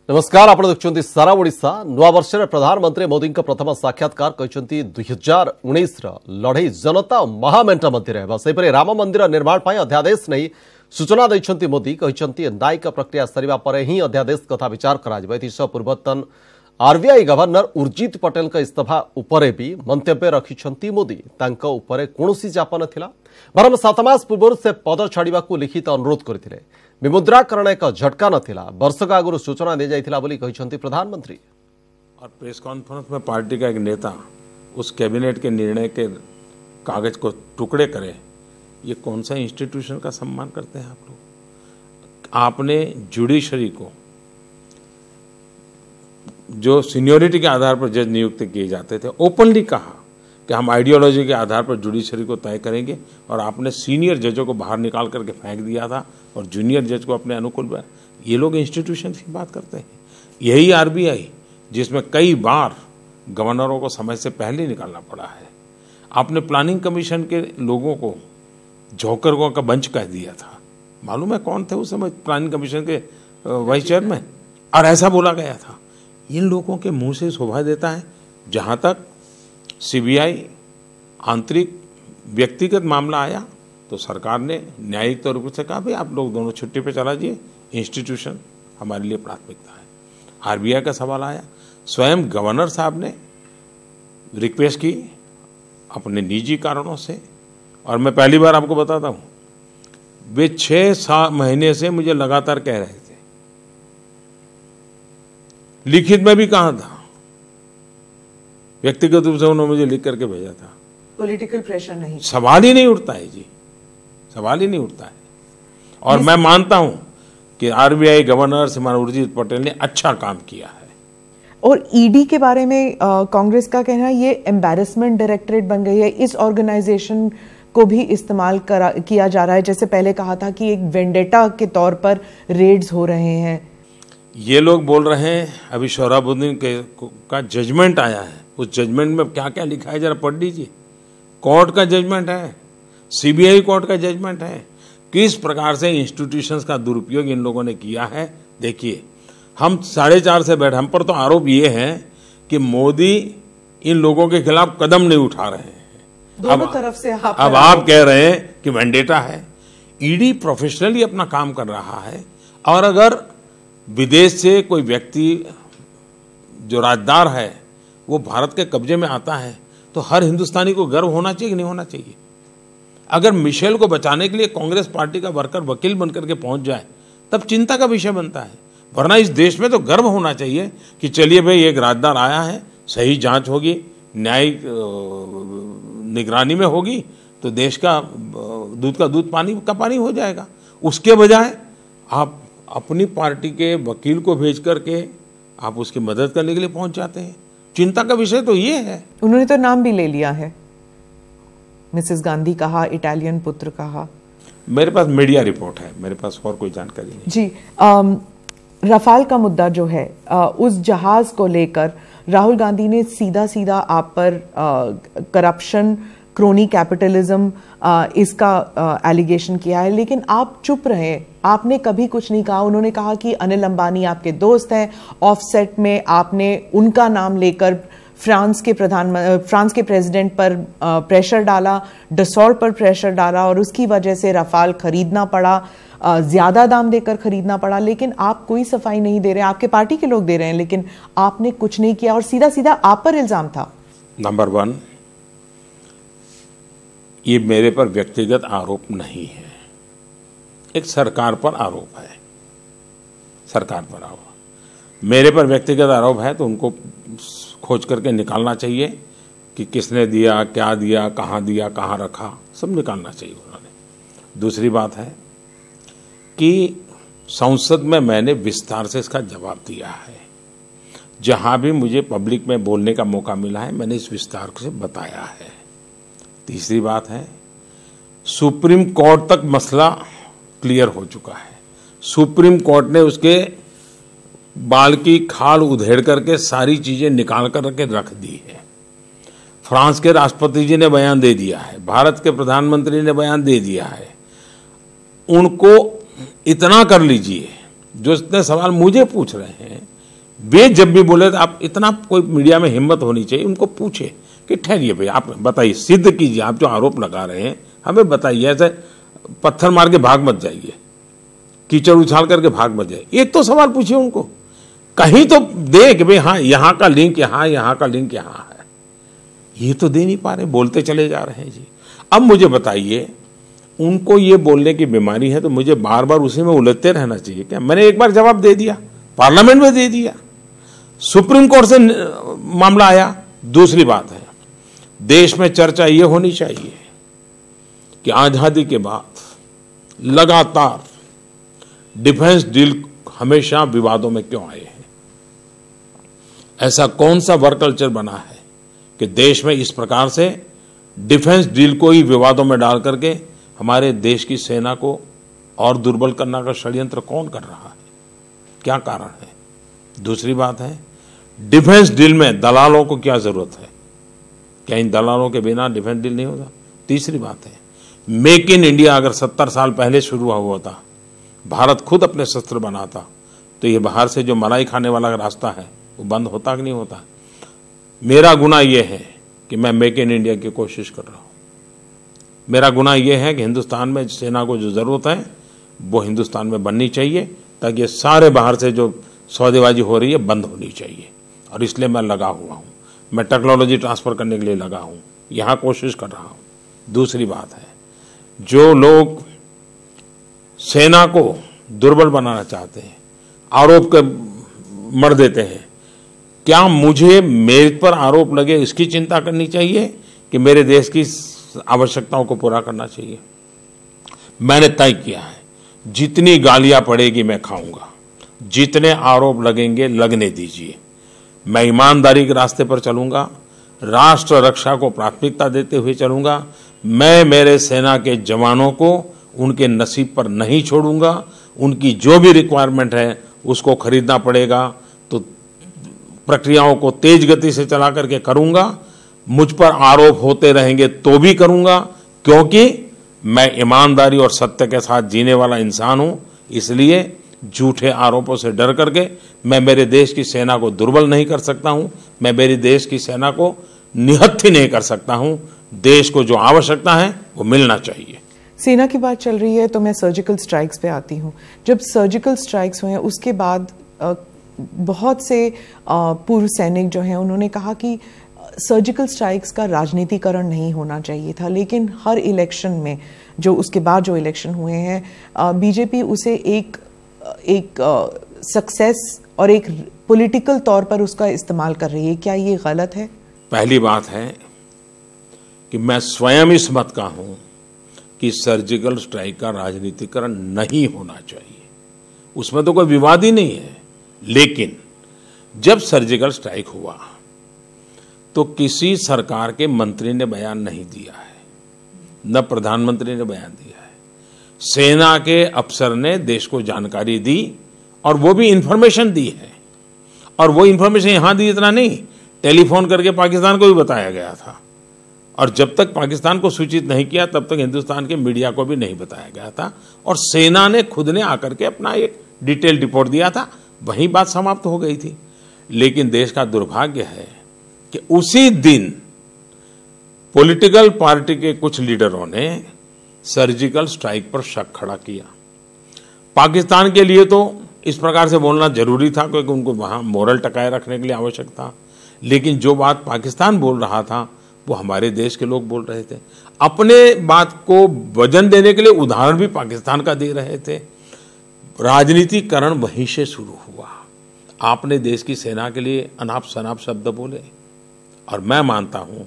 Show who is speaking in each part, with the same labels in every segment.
Speaker 1: नमस्कार आप देखुं सारा ओडिशा नुआ वर्ष प्रधानमंत्री मोदी प्रथम साक्षात्कार कहते 2019 लड़ई जनता और महामेंट मध्य राम मंदिर निर्माण पर अध्यादेश नहीं सूचना देते मोदी कहते न्यायिक प्रक्रिया सरिबा परे ही अध्यादेश कथा विचार कर पूर्वतन आरबीआई गवर्नर उर्जित पटेल का इस्तीफा उपरे भी मंतव्य रखिंट मोदी कौन चाप ना बरम 7 मास पूर्व से पद छाड़ा लिखित अनुरोध करते विमुद्राकरण एक झटका नथिला वर्षक आगुरी सूचना दी जाइथिला बोली कहिसंती प्रधानमंत्री।
Speaker 2: और प्रेस कॉन्फ्रेंस में पार्टी का एक नेता उस कैबिनेट के निर्णय के कागज को टुकड़े करे, ये कौन सा इंस्टीट्यूशन का सम्मान करते हैं आप लोग? आपने जुडिशरी को जो सीनियोरिटी के आधार पर जज नियुक्त किए जाते थे ओपनली कहा कि हम आइडियोलॉजी के आधार पर जुडिशरी को तय करेंगे, और आपने सीनियर जजों को बाहर निकाल करके फेंक दिया था और जूनियर जज को अपने अनुकूल बनाया। ये लोग इंस्टीट्यूशन की बात करते हैं। यही आरबीआई जिसमें कई बार गवर्नरों को समय से पहले निकालना पड़ा है। आपने प्लानिंग कमीशन के लोगों को जोकरों का बंच कह दिया था, मालूम है कौन थे उस समय प्लानिंग कमीशन के वाइस चेयरमैन, और ऐसा बोला गया था। इन लोगों के मुंह से शोभा देता है। जहां तक सीबीआई आंतरिक व्यक्तिगत मामला आया तो सरकार ने न्यायिक तौर पर से कहा भाई आप लोग दोनों छुट्टी पे चला जाइए, इंस्टीट्यूशन हमारे लिए प्राथमिकता है। आरबीआई का सवाल आया, स्वयं गवर्नर साहब ने रिक्वेस्ट की अपने निजी कारणों से, और मैं पहली बार आपको बताता हूं वे 6 महीने से मुझे लगातार कह रहे थे, लिखित में भी कहा था, व्यक्तिगत रूप से उन्होंने मुझे लिख करके भेजा था।
Speaker 3: पॉलिटिकल प्रेशर नहीं,
Speaker 2: सवाल ही नहीं उठता है जी, सवाल ही नहीं उठता है। और मैं मानता हूं कि आरबीआई गवर्नर श्रीमान उर्जित पटेल ने अच्छा काम किया है।
Speaker 3: और ईडी के बारे में कांग्रेस का कहना है ये एम्बैरेसमेंट डायरेक्टरेट बन गई है, इस ऑर्गेनाइजेशन को भी इस्तेमाल किया जा रहा है। जैसे पहले कहा था कि एक वेंडेटा के तौर पर रेड्स हो रहे हैं।
Speaker 2: ये लोग बोल रहे हैं अभी सोहराबुद्दीन का जजमेंट आया है, उस जजमेंट में क्या क्या लिखा है जरा पढ़ लीजिए। कोर्ट का जजमेंट है, सीबीआई कोर्ट का जजमेंट है, किस प्रकार से इंस्टीट्यूशंस का दुरुपयोग इन लोगों ने किया है। देखिए हम 4:30 से बैठे, हम पर तो आरोप ये है कि मोदी इन लोगों के खिलाफ कदम नहीं उठा रहे हैं।
Speaker 3: दोनों तरफ से
Speaker 2: अब आप कह रहे हैं कि वेंडेटा है। ईडी प्रोफेशनली अपना काम कर रहा है, और अगर विदेश से कोई व्यक्ति जो राजदार है वो भारत के कब्जे में आता है तो हर हिंदुस्तानी को गर्व होना चाहिए कि नहीं होना चाहिए? अगर मिशेल को बचाने के लिए कांग्रेस पार्टी का वर्कर वकील बनकर के पहुंच जाए तब चिंता का विषय बनता है, वरना इस देश में तो गर्व होना चाहिए कि चलिए भाई एक राजदार आया है, सही जांच होगी, न्यायिक निगरानी में होगी तो देश का दूध पानी का पानी हो जाएगा। उसके बजाय आप अपनी पार्टी के वकील को भेज करके आप उसकी मदद करने के लिए पहुंच जाते हैं। चिंता का विषय तो ये है। उन्होंने
Speaker 3: तो नाम भी ले लिया है, मिसेस गांधी कहा, इटालियन पुत्र कहा।
Speaker 2: मेरे पास मीडिया रिपोर्ट है, मेरे पास और कोई जानकारी नहीं
Speaker 3: जी। रफाल का मुद्दा जो है, उस जहाज को लेकर राहुल गांधी ने सीधा सीधा आप पर करप्शन, क्रोनी कैपिटलिज्म इसका एलिगेशन किया है, लेकिन आप चुप रहे, आपने कभी कुछ नहीं कहा। उन्होंने कहा कि अनिल अंबानी आपके दोस्त हैं, ऑफसेट में आपने उनका नाम लेकर फ्रांस के प्रेसिडेंट पर प्रेशर डाला, डसॉल्ट पर प्रेशर डाला, और उसकी वजह से रफाल खरीदना पड़ा, ज्यादा दाम देकर खरीदना पड़ा। लेकिन आप कोई सफाई नहीं दे रहे, आपके पार्टी के लोग दे रहे हैं, लेकिन आपने कुछ नहीं किया और सीधा सीधा आप पर इल्जाम था।
Speaker 2: नंबर 1, ये मेरे पर व्यक्तिगत आरोप नहीं है, एक सरकार पर आरोप है, सरकार पर आरोप। मेरे पर व्यक्तिगत आरोप है तो उनको खोज करके निकालना चाहिए कि किसने दिया, क्या दिया, कहाँ रखा, सब निकालना चाहिए उन्होंने। दूसरी बात है कि संसद में मैंने विस्तार से इसका जवाब दिया है, जहां भी मुझे पब्लिक में बोलने का मौका मिला है मैंने इस विस्तार से बताया है। तीसरी बात है, सुप्रीम कोर्ट तक मसला क्लियर हो चुका है। सुप्रीम कोर्ट ने उसके बाल की खाल उधेड़ करके सारी चीजें निकाल करके रख दी है। फ्रांस के राष्ट्रपति जी ने बयान दे दिया है, भारत के प्रधानमंत्री ने बयान दे दिया है। उनको इतना कर लीजिए जो इतने सवाल मुझे पूछ रहे हैं, वे जब भी बोले तो आप इतना कोई मीडिया में हिम्मत होनी चाहिए, उनको पूछे कि ठहरिए भाई, आप बताइए, सिद्ध कीजिए, आप जो आरोप लगा रहे हैं हमें बताइए, ऐसे पत्थर मार के भाग मत जाइए, कीचड़ उछाल करके भाग मत जाइए, एक तो सवाल पूछिए उनको, कहीं तो दे कि भाई हाँ यहाँ का लिंक यहाँ, यहाँ का लिंक यहाँ है। ये तो दे नहीं पा रहे, बोलते चले जा रहे हैं जी। अब मुझे बताइए, उनको ये बोलने की बीमारी है तो मुझे बार बार उसी में उलझते रहना चाहिए क्या? मैंने एक बार जवाब दे दिया, पार्लियामेंट में दे दिया, सुप्रीम कोर्ट से मामला आया। दूसरी बात है, देश में चर्चा ये होनी चाहिए कि आजादी के बाद लगातार डिफेंस डील हमेशा विवादों में क्यों आए हैं? ऐसा कौन सा वर्क कल्चर बना है कि देश में इस प्रकार से डिफेंस डील को ही विवादों में डाल करके हमारे देश की सेना को और दुर्बल करने का षड्यंत्र कौन कर रहा है? क्या कारण है? दूसरी बात है, डिफेंस डील में दलालों को क्या जरूरत है? क्या इन दलालों के बिना डिफेंस डील नहीं होता? तीसरी बात है, मेक इन इंडिया अगर 70 साल पहले शुरू हुआ होता, भारत खुद अपने शस्त्र बनाता, तो ये बाहर से जो मलाई खाने वाला रास्ता है वो बंद होता कि नहीं होता? मेरा गुनाह यह है कि मैं मेक इन इंडिया की कोशिश कर रहा हूं। मेरा गुनाह यह है कि हिंदुस्तान में सेना को जो जरूरत है वो हिंदुस्तान में बननी चाहिए, ताकि ये सारे बाहर से जो सौदेबाजी हो रही है बंद होनी चाहिए। और इसलिए मैं लगा हुआ हूं, मैं टेक्नोलॉजी ट्रांसफर करने के लिए लगा हूं, यहां कोशिश कर रहा हूं। दूसरी बात है, जो लोग सेना को दुर्बल बनाना चाहते हैं, आरोप कर मर देते हैं, क्या मुझे मेरे पर आरोप लगे इसकी चिंता करनी चाहिए कि मेरे देश की आवश्यकताओं को पूरा करना चाहिए? मैंने तय किया है, जितनी गालियां पड़ेगी मैं खाऊंगा, जितने आरोप लगेंगे लगने दीजिए। मैं ईमानदारी के रास्ते पर चलूंगा, राष्ट्र रक्षा को प्राथमिकता देते हुए चलूंगा। मैं मेरे सेना के जवानों को उनके नसीब पर नहीं छोड़ूंगा। उनकी जो भी रिक्वायरमेंट है उसको खरीदना पड़ेगा तो प्रक्रियाओं को तेज गति से चला करके करूंगा। मुझ पर आरोप होते रहेंगे तो भी करूंगा, क्योंकि मैं ईमानदारी और सत्य के साथ जीने वाला इंसान हूं। इसलिए झूठे आरोपों से डर करके मैं मेरे देश की सेना को दुर्बल नहीं कर सकता हूं, मैं मेरे देश की सेना को निहत्थी नहीं कर सकता हूं। देश को जो आवश्यकता है वो मिलना चाहिए।
Speaker 3: सेना की बात चल रही है तो मैं सर्जिकल स्ट्राइक्स पे आती हूँ। जब सर्जिकल स्ट्राइक्स हुए उसके बाद बहुत से पूर्व सैनिक जो हैं उन्होंने कहा कि सर्जिकल स्ट्राइक्स का राजनीतिकरण नहीं होना चाहिए था, लेकिन हर इलेक्शन में जो उसके बाद जो इलेक्शन हुए हैं बीजेपी उसे एक सक्सेस और एक पॉलिटिकल तौर पर उसका इस्तेमाल कर रही है। क्या ये गलत है?
Speaker 2: पहली बात है कि मैं स्वयं इस मत का हूं कि सर्जिकल स्ट्राइक का राजनीतिकरण नहीं होना चाहिए, उसमें तो कोई विवाद ही नहीं है। लेकिन जब सर्जिकल स्ट्राइक हुआ तो किसी सरकार के मंत्री ने बयान नहीं दिया है, न प्रधानमंत्री ने बयान दिया है। सेना के अफसर ने देश को जानकारी दी और वो भी इंफॉर्मेशन दी है। और वो इंफॉर्मेशन यहां दी इतना नहीं, टेलीफोन करके पाकिस्तान को भी बताया गया था। और जब तक पाकिस्तान को सूचित नहीं किया तब तक हिंदुस्तान के मीडिया को भी नहीं बताया गया था। और सेना ने खुद ने आकर के अपना एक डिटेल रिपोर्ट दिया था, वहीं बात समाप्त हो गई थी। लेकिन देश का दुर्भाग्य है कि उसी दिन पॉलिटिकल पार्टी के कुछ लीडरों ने सर्जिकल स्ट्राइक पर शक खड़ा किया। पाकिस्तान के लिए तो इस प्रकार से बोलना जरूरी था क्योंकि उनको वहां मोरल टकाए रखने के लिए आवश्यक था। लेकिन जो बात पाकिस्तान बोल रहा था वो हमारे देश के लोग बोल रहे थे। अपने बात को वजन देने के लिए उदाहरण भी पाकिस्तान का दे रहे थे। राजनीतिकरण वहीं से शुरू हुआ। आपने देश की सेना के लिए अनाप शनाप शब्द बोले। और मैं मानता हूं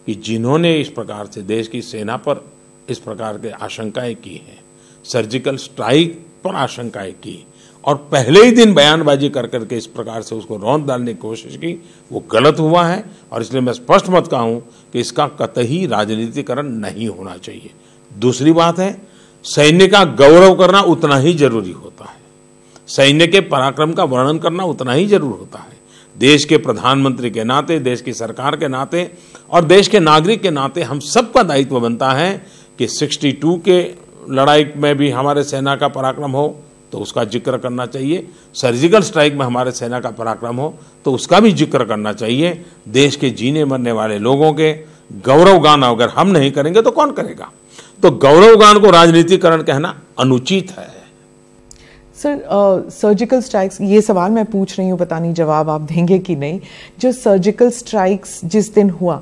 Speaker 2: कि जिन्होंने इस प्रकार से देश की सेना पर इस प्रकार के आशंकाएं की हैं, सर्जिकल स्ट्राइक पर आशंकाएं की और पहले ही दिन बयानबाजी कर करके इस प्रकार से उसको रौंद डालने की कोशिश की, वो गलत हुआ है। और इसलिए मैं स्पष्ट मत कहूं कि इसका कतई राजनीतिकरण नहीं होना चाहिए। दूसरी बात है, सैन्य का गौरव करना उतना ही जरूरी होता है, सैन्य के पराक्रम का वर्णन करना उतना ही जरूर होता है। देश के प्रधानमंत्री के नाते, देश की सरकार के नाते और देश के नागरिक के नाते हम सबका दायित्व बनता है कि 62 के लड़ाई में भी हमारे सेना का पराक्रम हो, तो उसका जिक्र करना चाहिए। सर्जिकल स्ट्राइक में हमारे सेना का पराक्रम हो तो उसका भी जिक्र करना चाहिए। देश के जीने मरने वाले लोगों के गौरवगान अगर हम नहीं करेंगे तो कौन करेगा? तो गौरवगान को राजनीतिकरण कहना अनुचित है।
Speaker 3: सर, सर्जिकल स्ट्राइक्स, ये सवाल मैं पूछ रही हूँ, पता नहीं जवाब आप देंगे कि नहीं। जो सर्जिकल स्ट्राइक्स जिस दिन हुआ,